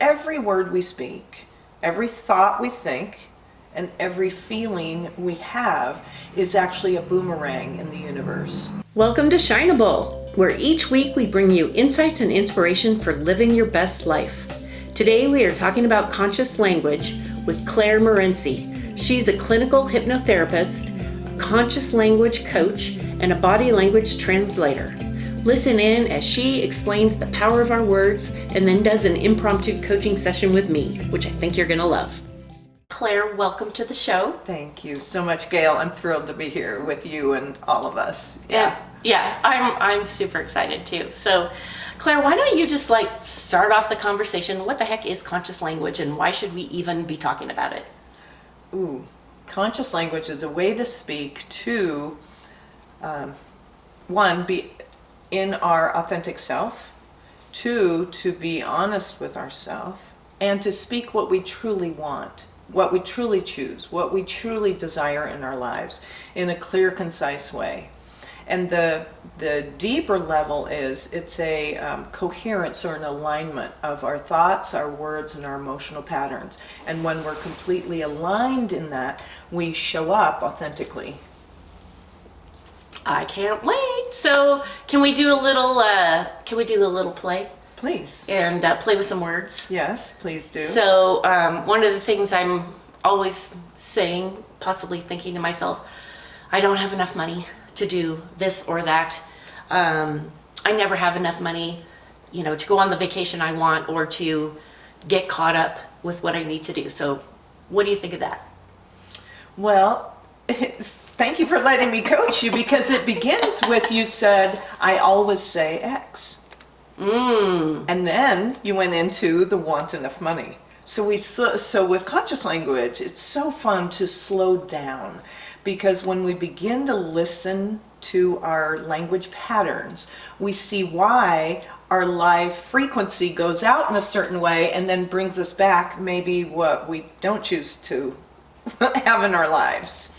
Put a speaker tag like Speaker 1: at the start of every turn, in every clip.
Speaker 1: every word we speak, every thought we think, and every feeling we have is actually a boomerang in the universe.
Speaker 2: Welcome to SHINEABLE, where each week we bring you insights and inspiration for living your best life. Today we are talking about conscious language with Claire Morency. She's a clinical hypnotherapist, a conscious language coach, and a body language translator. Listen in as she explains the power of our words and then does an impromptu coaching session with me, which I think you're going to love. Claire, welcome to the show.
Speaker 1: Thank you so much, Gail. I'm thrilled to be here with you and all of us.
Speaker 2: Yeah, I'm super excited too. So, Claire, why don't you just start off the conversation? What the heck is conscious language, and why should we even be talking about it?
Speaker 1: Conscious language is a way to speak to, one, be in our authentic self, two, to be honest with ourselves, and to speak what we truly want, what we truly choose, what we truly desire in our lives in a clear, concise way. And the deeper level is it's a coherence or an alignment of our thoughts, our words, and our emotional patterns. And when we're completely aligned in that, we show up authentically.
Speaker 2: I can't wait. So can we do a little play?
Speaker 1: Please.
Speaker 2: And play with some words?
Speaker 1: Yes, please do.
Speaker 2: So one of the things I'm always saying, possibly thinking to myself, I don't have enough money to do this or that. I never have enough money, to go on the vacation I want or to get caught up with what I need to do. So what do you think of that?
Speaker 1: Well, thank you for letting me coach you, because it begins with, you said, I always say X. And then you went into the want enough money. So with conscious language, it's so fun to slow down, because when we begin to listen to our language patterns, we see why our life frequency goes out in a certain way and then brings us back maybe what we don't choose to have in our lives.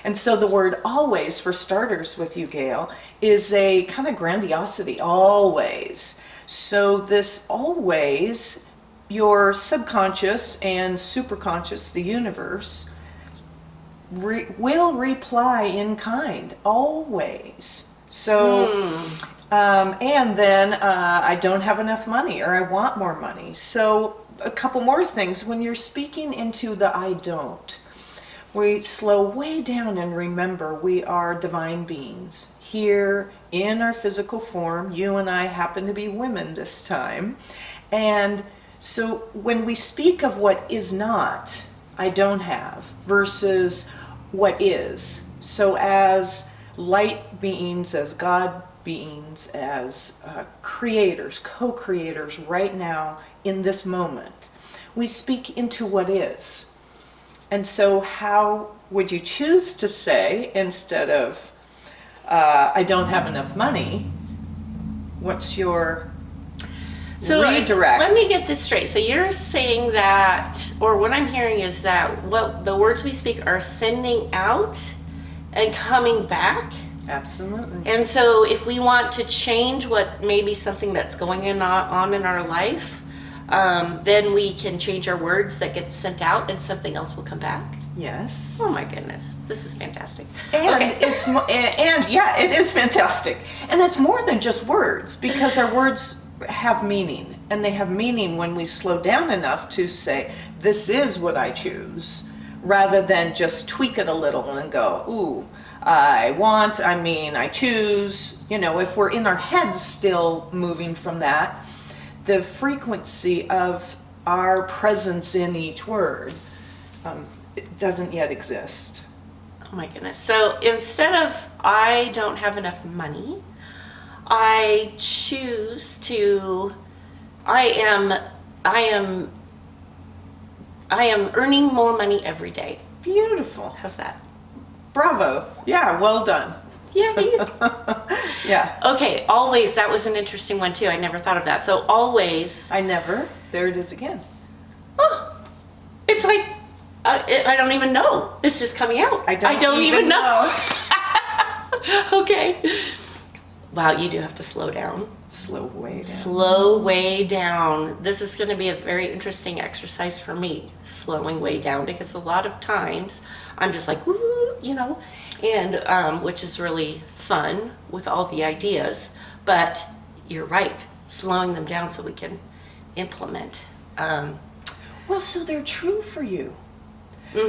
Speaker 1: And so the word always, for starters with you, Gail, is a kind of grandiosity, always. So this always, your subconscious and superconscious, the universe, will reply in kind, always. So, and then I don't have enough money, or I want more money. So a couple more things. When you're speaking into the I don't, we slow way down and remember we are divine beings here in our physical form. You and I happen to be women this time. And so when we speak of what is not, I don't have, versus what is. So as light beings, as God beings, as creators, co-creators right now in this moment, we speak into what is. And so how would you choose to say, instead of, I don't have enough money, what's your redirect?
Speaker 2: Let me get this straight. So you're saying that, or what I'm hearing is that what the words we speak are sending out and coming back?
Speaker 1: Absolutely.
Speaker 2: And so if we want to change what maybe something that's going on in our life, then we can change our words that get sent out and something else will come back?
Speaker 1: Yes.
Speaker 2: Oh my goodness, this is fantastic.
Speaker 1: And
Speaker 2: okay.
Speaker 1: It is fantastic. And it's more than just words, because our words have meaning, and they have meaning when we slow down enough to say, this is what I choose, rather than just tweak it a little and go, I choose. If we're in our heads still moving from that, the frequency of our presence in each word it doesn't yet exist.
Speaker 2: Oh my goodness. So instead of I don't have enough money, I choose to I am earning more money every day.
Speaker 1: Beautiful.
Speaker 2: How's that?
Speaker 1: Bravo. Yeah, well done.
Speaker 2: Yay.
Speaker 1: Yeah.
Speaker 2: Okay, always. That was an interesting one too. I never thought of that. So always.
Speaker 1: There it is again.
Speaker 2: Oh, it's like, I don't even know. It's just coming out.
Speaker 1: I don't even know.
Speaker 2: Okay. Wow, you do have to slow down.
Speaker 1: Slow way down.
Speaker 2: Slow way down. This is going to be a very interesting exercise for me, slowing way down, because a lot of times I'm just like, woo, and which is really fun with all the ideas. But you're right, slowing them down so we can implement.
Speaker 1: Well, so they're true for you.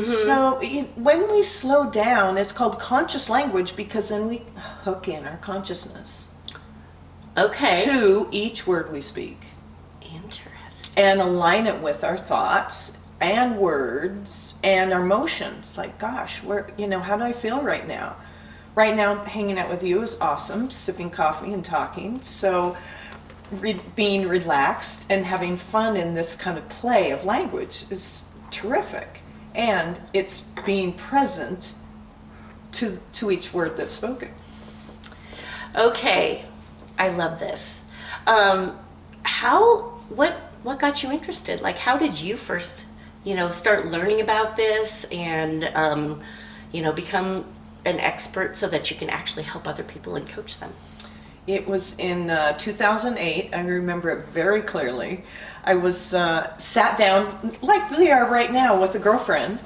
Speaker 1: So when we slow down, it's called conscious language, because then we hook in our consciousness to each word we speak.
Speaker 2: Interesting.
Speaker 1: And align it with our thoughts and words and our emotions. Like, gosh, how do I feel right now? Right now, hanging out with you is awesome, sipping coffee and talking. So being relaxed and having fun in this kind of play of language is terrific. And it's being present to each word that's spoken.
Speaker 2: Okay, I love this. What got you interested? Like, how did you first, start learning about this and, become an expert so that you can actually help other people and coach them?
Speaker 1: It was in 2008. I remember it very clearly. I was sat down like we are right now with a girlfriend,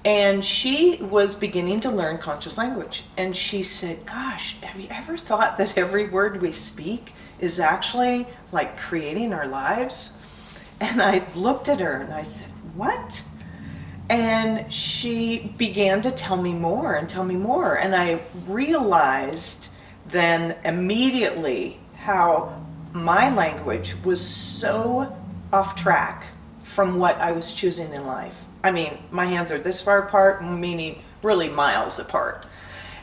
Speaker 1: and she was beginning to learn conscious language. And she said, gosh, have you ever thought that every word we speak is actually like creating our lives? And I looked at her and I said, what? And she began to tell me more and tell me more. And I realized then immediately how my language was so off track from what I was choosing in life. I mean, my hands are this far apart, meaning really miles apart.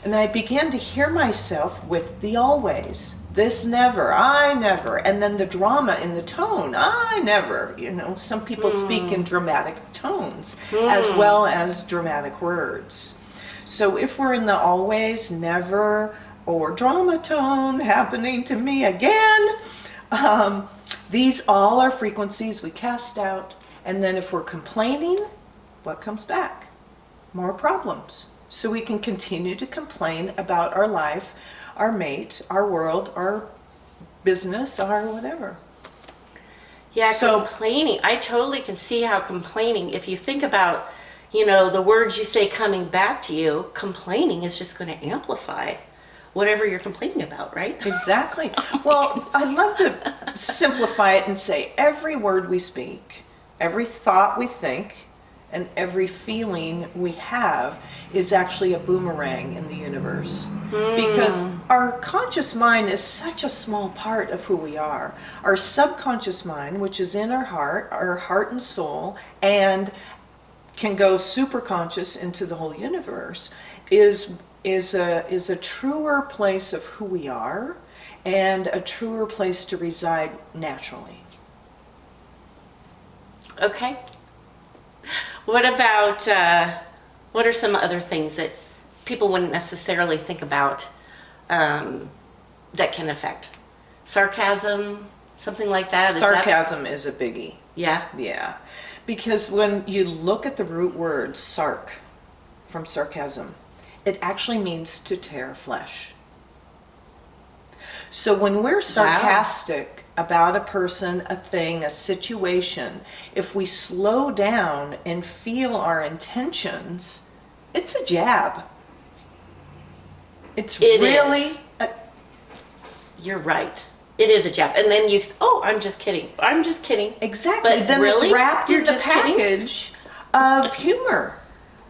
Speaker 1: And I began to hear myself with the always, this never, I never, and then the drama in the tone, I never. Some people speak in dramatic tones as well as dramatic words. So if we're in the always, never, or drama tone happening to me again, these all are frequencies we cast out. And then if we're complaining, what comes back? More problems. So we can continue to complain about our life, our mate, our world, our business, our whatever.
Speaker 2: Yeah, so complaining. I totally can see how complaining, if you think about, the words you say coming back to you, complaining is just going to amplify whatever you're complaining about, right?
Speaker 1: Exactly. Well, I'd love to simplify it and say every word we speak, every thought we think, and every feeling we have is actually a boomerang in the universe. Because our conscious mind is such a small part of who we are. Our subconscious mind, which is in our heart and soul, and can go super conscious into the whole universe, is a truer place of who we are and a truer place to reside naturally.
Speaker 2: Okay. What about, what are some other things that people wouldn't necessarily think about that can affect? Sarcasm, something like that?
Speaker 1: Sarcasm is a biggie.
Speaker 2: Yeah?
Speaker 1: Yeah. Because when you look at the root word, sarc, from sarcasm, it actually means to tear flesh. So when we're sarcastic about a person, a thing, a situation, if we slow down and feel our intentions, it's a jab. It really...
Speaker 2: You're right. It is a jab. And then I'm just kidding. I'm just kidding.
Speaker 1: Exactly.
Speaker 2: But
Speaker 1: then
Speaker 2: really?
Speaker 1: It's wrapped in the
Speaker 2: Just kidding?
Speaker 1: package of humor,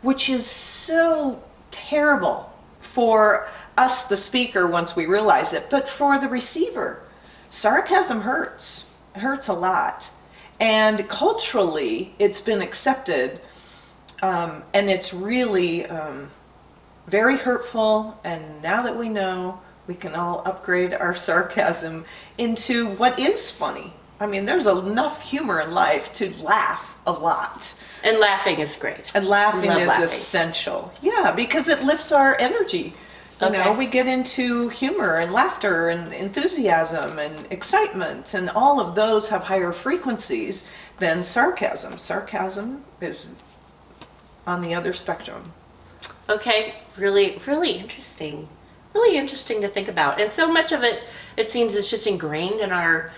Speaker 1: which is so terrible for us, the speaker, once we realize it, but for the receiver. Sarcasm hurts. It hurts a lot. And culturally, it's been accepted, and it's really very hurtful. And now that we know, we can all upgrade our sarcasm into what is funny. I mean, there's enough humor in life to laugh a lot.
Speaker 2: And laughing is great.
Speaker 1: And laughing is
Speaker 2: laughing.
Speaker 1: Essential. Yeah, because it lifts our energy. You know, we get into humor and laughter and enthusiasm and excitement, and all of those have higher frequencies than sarcasm. Sarcasm is on the other spectrum.
Speaker 2: Okay, really, really interesting. really interesting to think about. And so much of it seems, is just ingrained in our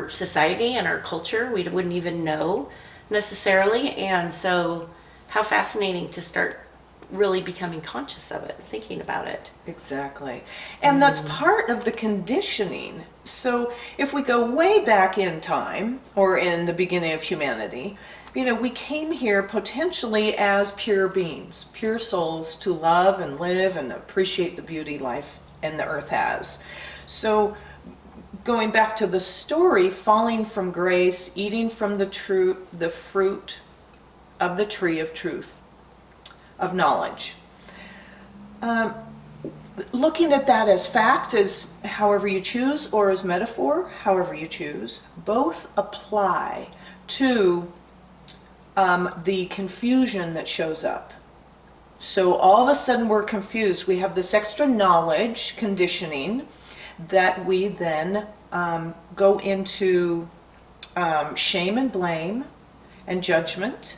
Speaker 2: society and our culture. We wouldn't even know necessarily. And so how fascinating to start really becoming conscious of it, thinking about it.
Speaker 1: Exactly. And that's part of the conditioning. So if we go way back in time, or in the beginning of humanity, we came here potentially as pure beings, pure souls to love and live and appreciate the beauty life and the earth has. So going back to the story, falling from grace, eating from the fruit of the tree of truth, of knowledge. Looking at that as fact, as however you choose, or as metaphor, however you choose, both apply to the confusion that shows up. So all of a sudden we're confused. We have this extra knowledge, conditioning, that we then go into shame and blame and judgment.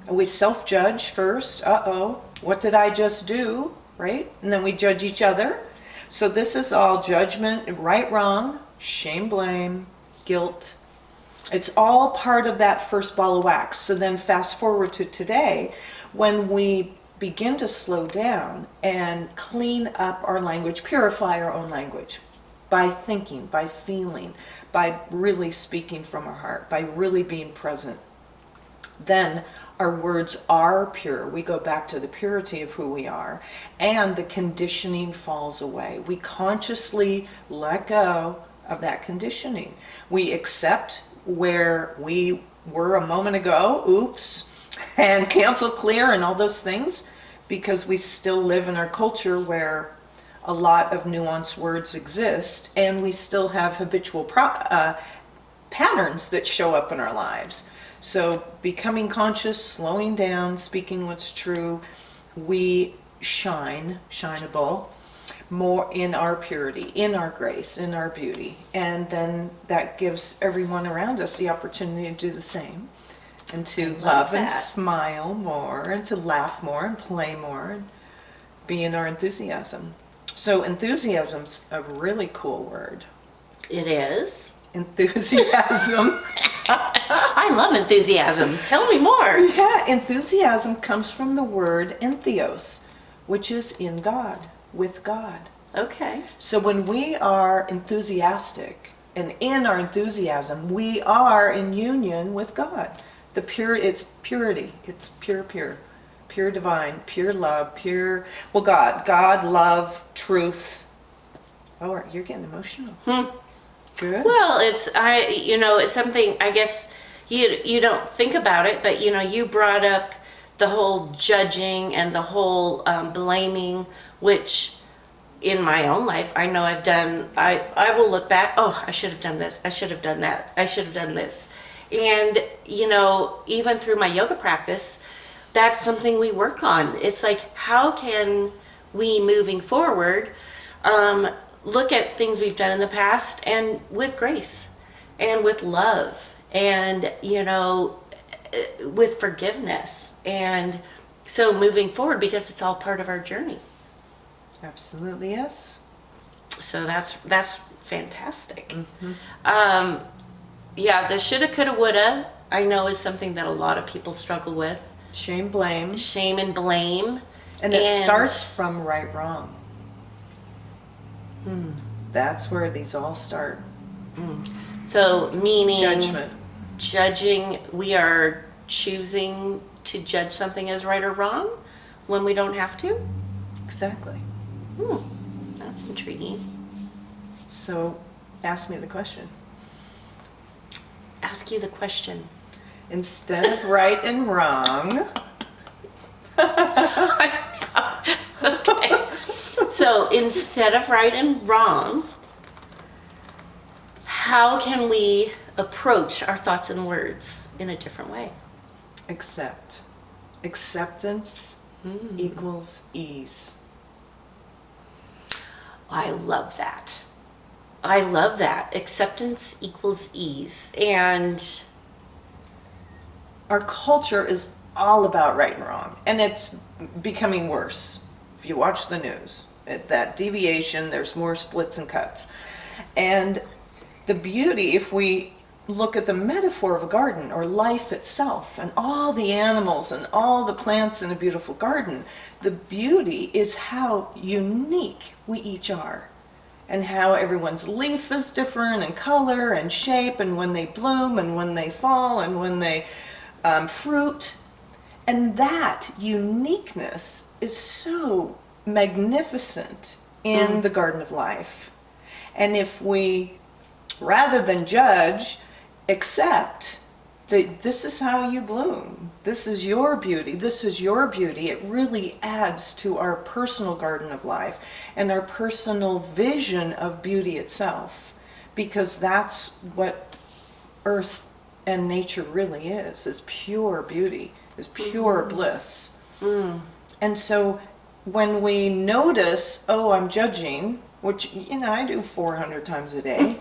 Speaker 1: And we self-judge first. What did I just do? Right? And then we judge each other. So this is all judgment, right, wrong, shame, blame, guilt. It's all part of that first ball of wax. So then fast forward to today, when we begin to slow down and clean up our language, purify our own language by thinking, by feeling, by really speaking from our heart, by really being present, then our words are pure. We go back to the purity of who we are, and the conditioning falls away. We consciously let go of that conditioning. We accept where we were a moment ago, oops, and cancel, clear, and all those things, because we still live in our culture where a lot of nuanced words exist, and we still have habitual patterns that show up in our lives. So becoming conscious, slowing down, speaking what's true, we shineable, more in our purity, in our grace, in our beauty. And then that gives everyone around us the opportunity to do the same, and to love and smile more, and to laugh more and play more, and be in our enthusiasm. So enthusiasm's a really cool word.
Speaker 2: It is.
Speaker 1: Enthusiasm.
Speaker 2: I love enthusiasm. Tell me more.
Speaker 1: Yeah, enthusiasm comes from the word entheos, which is in God, with God.
Speaker 2: Okay.
Speaker 1: So when we are enthusiastic, and in our enthusiasm, we are in union with God. It's purity. It's pure divine, pure love, God, love, truth. Oh, you're getting emotional. Good.
Speaker 2: Well, it's something, I guess you don't think about it, but you brought up the whole judging and the whole blaming, which in my own life, I know I've done. I will look back, I should have done this, I should have done that, I should have done this. And, even through my yoga practice, that's something we work on. It's like, how can we, moving forward, look at things we've done in the past, and with grace and with love and, with forgiveness. And so moving forward, because it's all part of our journey.
Speaker 1: Absolutely, yes.
Speaker 2: So that's fantastic. Mm-hmm. The shoulda, coulda, woulda, I know, is something that a lot of people struggle with.
Speaker 1: Shame, blame.
Speaker 2: Shame and blame.
Speaker 1: And it starts from right, wrong. That's where these all start.
Speaker 2: So meaning
Speaker 1: judgment.
Speaker 2: Judging, we are choosing to judge something as right or wrong when we don't have to?
Speaker 1: Exactly.
Speaker 2: That's intriguing.
Speaker 1: So ask me the question.
Speaker 2: Ask you the question.
Speaker 1: Instead of right and wrong.
Speaker 2: Okay. So instead of right and wrong, how can we approach our thoughts and words in a different way?
Speaker 1: Accept. Acceptance equals ease.
Speaker 2: I love that. I love that. Acceptance equals ease. And
Speaker 1: our culture is all about right and wrong, and it's becoming worse if you watch the news. At that deviation, there's more splits and cuts. And the beauty, if we look at the metaphor of a garden or life itself and all the animals and all the plants in a beautiful garden, the beauty is how unique we each are and how everyone's leaf is different in color and shape and when they bloom and when they fall and when they fruit. And that uniqueness is so magnificent in the garden of life. And if we, rather than judge, accept that this is how you bloom, this is your beauty, it really adds to our personal garden of life and our personal vision of beauty itself, because that's what earth and nature really is pure beauty, is pure bliss. And so when we notice, oh, I'm judging, which, I do 400 times a day.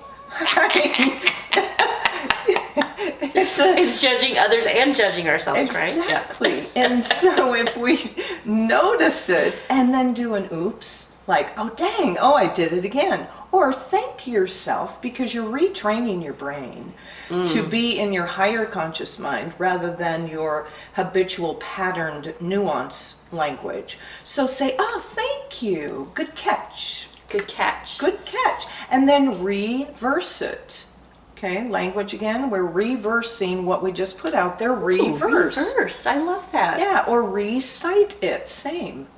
Speaker 2: It's judging others and judging ourselves, right?
Speaker 1: Exactly. Yeah. And so if we notice it and then do an oops, like, oh, dang, oh, I did it again. Or thank yourself because you're retraining your brain to be in your higher conscious mind rather than your habitual patterned nuance language. So say, oh, thank you. Good catch.
Speaker 2: Good catch.
Speaker 1: Good catch. And then reverse it. Okay, language again. We're reversing what we just put out there. Reverse.
Speaker 2: Ooh, reverse. I love that.
Speaker 1: Yeah, or recite it. Same.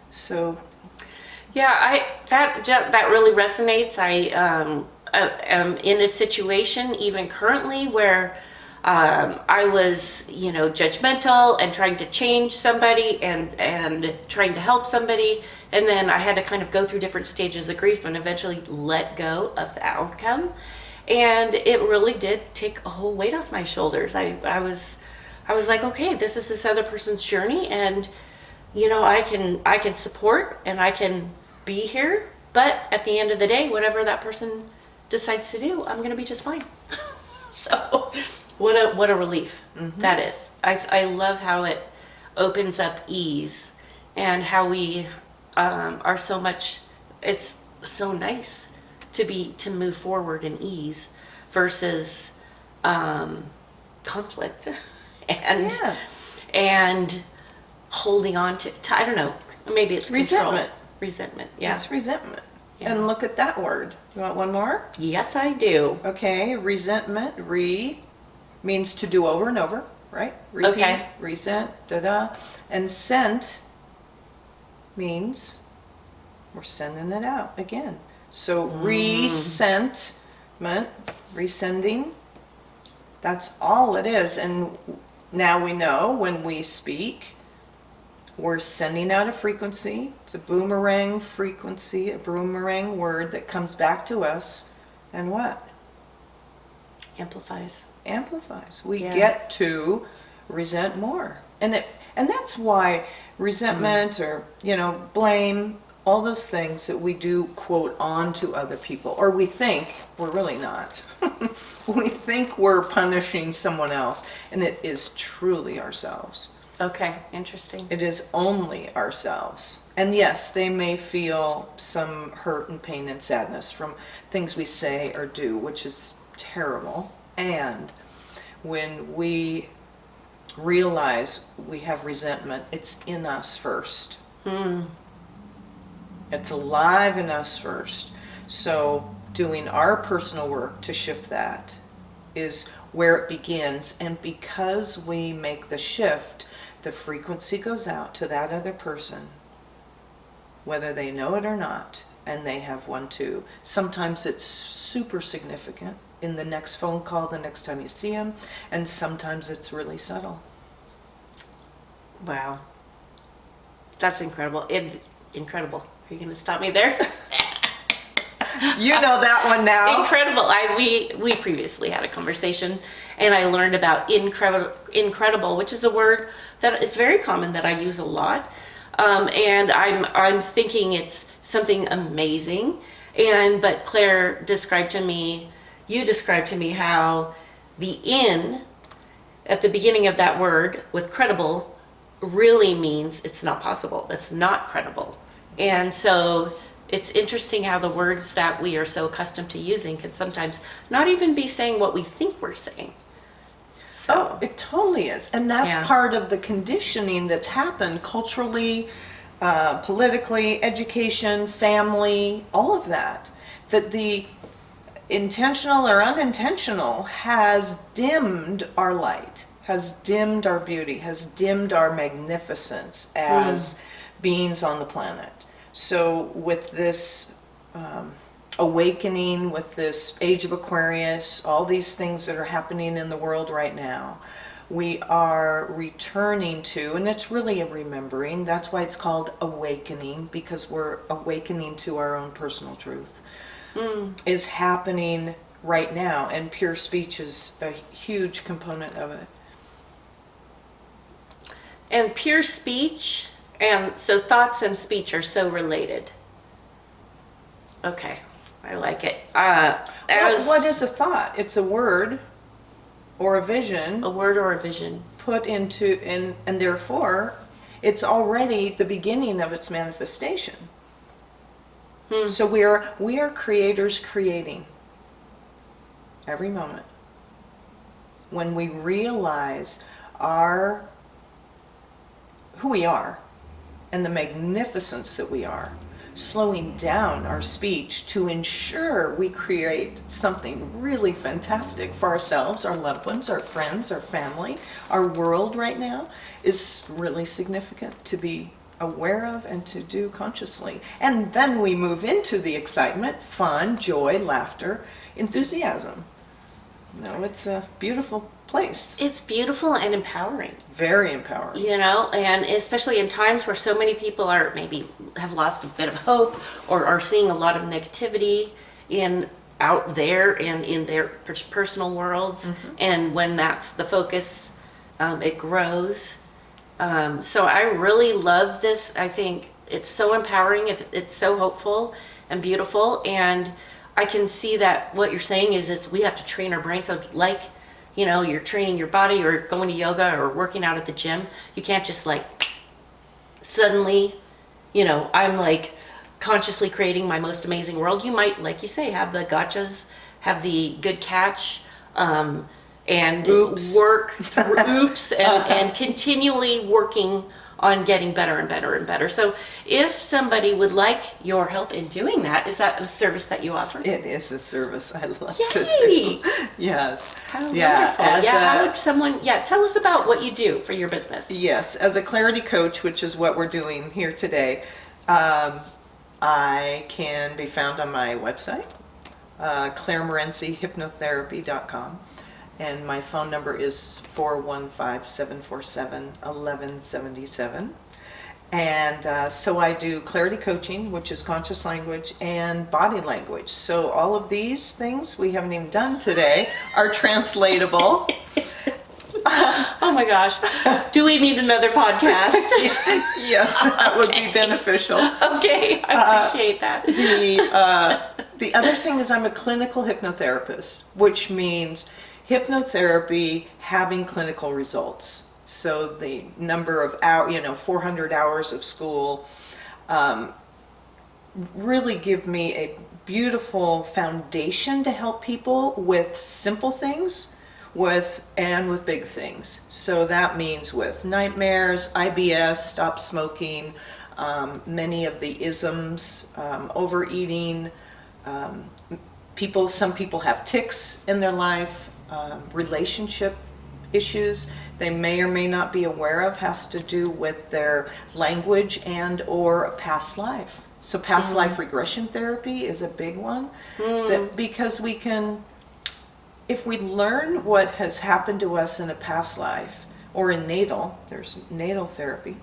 Speaker 1: So.
Speaker 2: Yeah, that really resonates. I am in a situation even currently where I was, judgmental and trying to change somebody and trying to help somebody. And then I had to kind of go through different stages of grief and eventually let go of the outcome. And it really did take a whole weight off my shoulders. I was like, okay, this is this other person's journey, and I can support and I can be here, but at the end of the day, whatever that person decides to do, I'm gonna be just fine. So what a relief that is. I love how it opens up ease and how we are so much, it's so nice to move forward in ease versus conflict and holding on to I don't know, maybe it's control. Resentment, yeah.
Speaker 1: It's resentment. Yeah. And look at that word. You want one more?
Speaker 2: Yes, I do.
Speaker 1: Okay, resentment, means to do over and over, right? Repeat,
Speaker 2: okay.
Speaker 1: Resent, da-da. And sent means we're sending it out again. So resentment, resending, that's all it is. And now we know when we speak, we're sending out a frequency. It's a boomerang frequency, a boomerang word that comes back to us. And what?
Speaker 2: Amplifies.
Speaker 1: Amplifies. We get to resent more. And that's why resentment or, blame, all those things that we do quote on to other people, or we think we're really not. We think we're punishing someone else, and it is truly ourselves.
Speaker 2: Okay, interesting.
Speaker 1: It is only ourselves. And yes, they may feel some hurt and pain and sadness from things we say or do, which is terrible. And when we realize we have resentment, it's in us first. It's alive in us first. So doing our personal work to shift that is where it begins. And because we make the shift, the frequency goes out to that other person, whether they know it or not, and they have one too. Sometimes it's super significant in the next phone call, the next time you see them, and sometimes it's really subtle.
Speaker 2: Wow. That's incredible. Incredible. Are you going to stop me there?
Speaker 1: You know that one now.
Speaker 2: Incredible. We previously had a conversation, and I learned about incredible, which is a word that is very common that I use a lot. And I'm thinking it's something amazing. But Claire described to me how the in at the beginning of that word with credible really means it's not possible. It's not credible. And so it's interesting how the words that we are so accustomed to using can sometimes not even be saying what we think we're saying. So,
Speaker 1: Oh, it totally is. And that's
Speaker 2: Yeah.
Speaker 1: part of the conditioning that's happened culturally, politically, education, family, all of that. That the intentional or unintentional has dimmed our light, has dimmed our beauty, has dimmed our magnificence as beings on the planet. So with this awakening, with this age of Aquarius, all these things that are happening in the world right now, we are returning to, and it's really a remembering, that's why it's called awakening, because we're awakening to our own personal truth, is happening right now, and pure speech is a huge component of it.
Speaker 2: and pure speech, and so thoughts and speech are so related. Okay, I like it.
Speaker 1: What is a thought? It's a word or a vision
Speaker 2: a word or a vision?
Speaker 1: put into, and therefore it's already the beginning of its manifestation. So we are creators creating every moment. When we realize who we are and the magnificence that we are, slowing down our speech to ensure we create something really fantastic for ourselves, our loved ones, our friends, our family, our world right now, is really significant to be aware of and to do consciously. And then we move into the excitement, fun, joy, laughter, enthusiasm. No, it's a beautiful place.
Speaker 2: It's beautiful and empowering.
Speaker 1: Very empowering.
Speaker 2: You know, and especially in times where so many people are maybe have lost a bit of hope or are seeing a lot of negativity out there and in their personal worlds. And when that's the focus, it grows. So I really love this. I think it's so empowering. It's so hopeful and beautiful. And I can see that what you're saying is we have to train our brain. So like, you know, you're training your body or going to yoga or working out at the gym. You can't just like suddenly, you know, I'm like consciously creating my most amazing world. You might, like you say, have the gotchas, have the good catch, and
Speaker 1: Oops.
Speaker 2: work through oops and continually working on getting better and better and better. So if somebody would like your help in doing that, is that a service that you offer?
Speaker 1: It is a service I love to
Speaker 2: Yay!
Speaker 1: do. Yes.
Speaker 2: How wonderful. How would someone, tell us about what you do for your business.
Speaker 1: Yes, as a clarity coach, which is what we're doing here today, I can be found on my website, clairemorencyhypnotherapy.com. And my phone number is 415-747-1177. And so I do clarity coaching, which is conscious language, and body language. So all of these things we haven't even done today are translatable.
Speaker 2: Oh my gosh. Do we need another podcast?
Speaker 1: Yes, that would be beneficial.
Speaker 2: Okay, I appreciate that.
Speaker 1: The other thing is I'm a clinical hypnotherapist, which means hypnotherapy having clinical results. So the number of hours, 400 hours of school, really give me a beautiful foundation to help people with simple things, with big things. So that means with nightmares, IBS, stop smoking, many of the isms, overeating, some people have tics in their life, relationship issues they may or may not be aware of, has to do with their language and or a past life. So past life regression therapy is a big one, that because we can, if we learn what has happened to us in a past life or in there's natal therapy,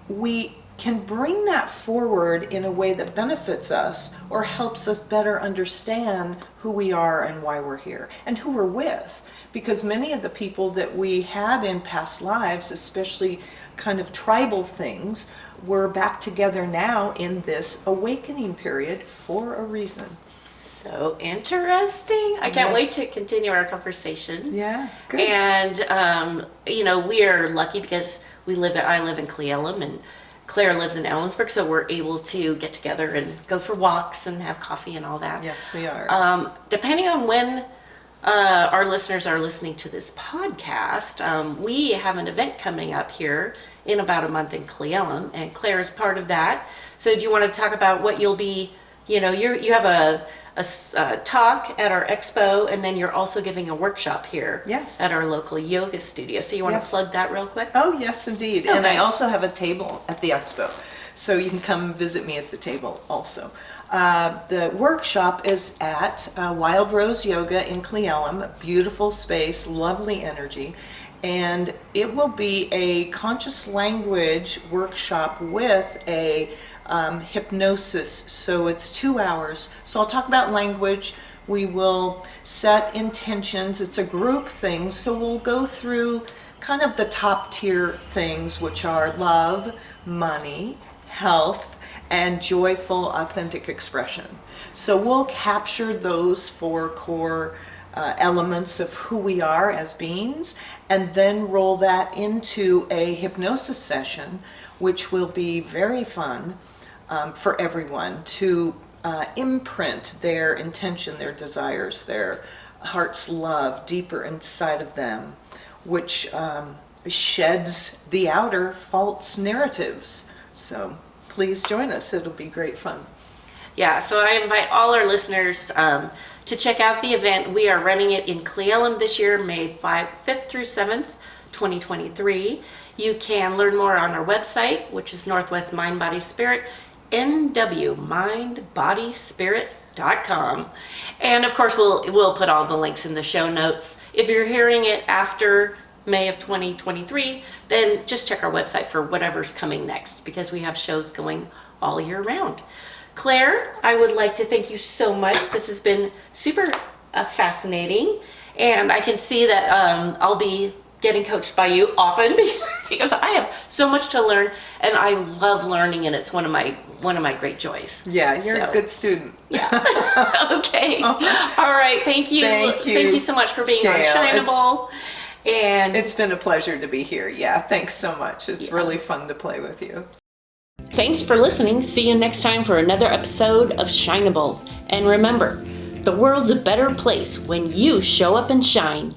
Speaker 1: we can bring that forward in a way that benefits us or helps us better understand who we are and why we're here and who we're with. Because many of the people that we had in past lives, especially kind of tribal things, we're back together now in this awakening period for a reason.
Speaker 2: So interesting. I can't
Speaker 1: Yes.
Speaker 2: wait to continue our conversation.
Speaker 1: Yeah, good.
Speaker 2: And, we are lucky because I live in Cle Elum, Claire lives in Ellensburg, so we're able to get together and go for walks and have coffee and all that.
Speaker 1: Yes, we are.
Speaker 2: Depending on when our listeners are listening to this podcast, we have an event coming up here in about a month in Cle and Claire is part of that. So do you want to talk about what you'll be, you have a talk at our expo, and then you're also giving a workshop here
Speaker 1: Yes.
Speaker 2: at our local yoga studio. So you want
Speaker 1: Yes.
Speaker 2: to plug that real quick?
Speaker 1: Oh, yes, indeed. And I
Speaker 2: Okay.
Speaker 1: also have a table at the expo, so you can come visit me at the table also. The workshop is at Wild Rose Yoga in Cle, beautiful space, lovely energy, and it will be a conscious language workshop with a hypnosis. So it's 2 hours. So I'll talk about language. We will set intentions. It's a group thing, so we'll go through kind of the top tier things, which are love, money, health, and joyful, authentic expression. So we'll capture those 4 core elements of who we are as beings, and then roll that into a hypnosis session, which will be very fun for everyone to imprint their intention, their desires, their heart's love deeper inside of them, which sheds the outer false narratives. So please join us. It'll be great fun.
Speaker 2: Yeah, so I invite all our listeners to check out the event. We are running it in Cle this year, May 5th through 7th, 2023. You can learn more on our website, which is Northwest Mind Body Spirit, nwmindbodyspirit.com. And of course, we'll put all the links in the show notes. If you're hearing it after May of 2023, then just check our website for whatever's coming next, because we have shows going all year round. Claire, I would like to thank you so much. This has been super fascinating, and I can see that I'll be getting coached by you often because I have so much to learn, and I love learning, and it's one of my great joys.
Speaker 1: Yeah, you're a good student.
Speaker 2: Yeah. Okay. All right. Thank you.
Speaker 1: Thank you.
Speaker 2: Thank you so much for being
Speaker 1: Gail,
Speaker 2: on SHINEABLE. And
Speaker 1: It's been a pleasure to be here. Yeah, thanks so much. It's really fun to play with you.
Speaker 2: thanks for listening. See you next time for another episode of SHINEABLE. And remember, the world's a better place when you show up and shine.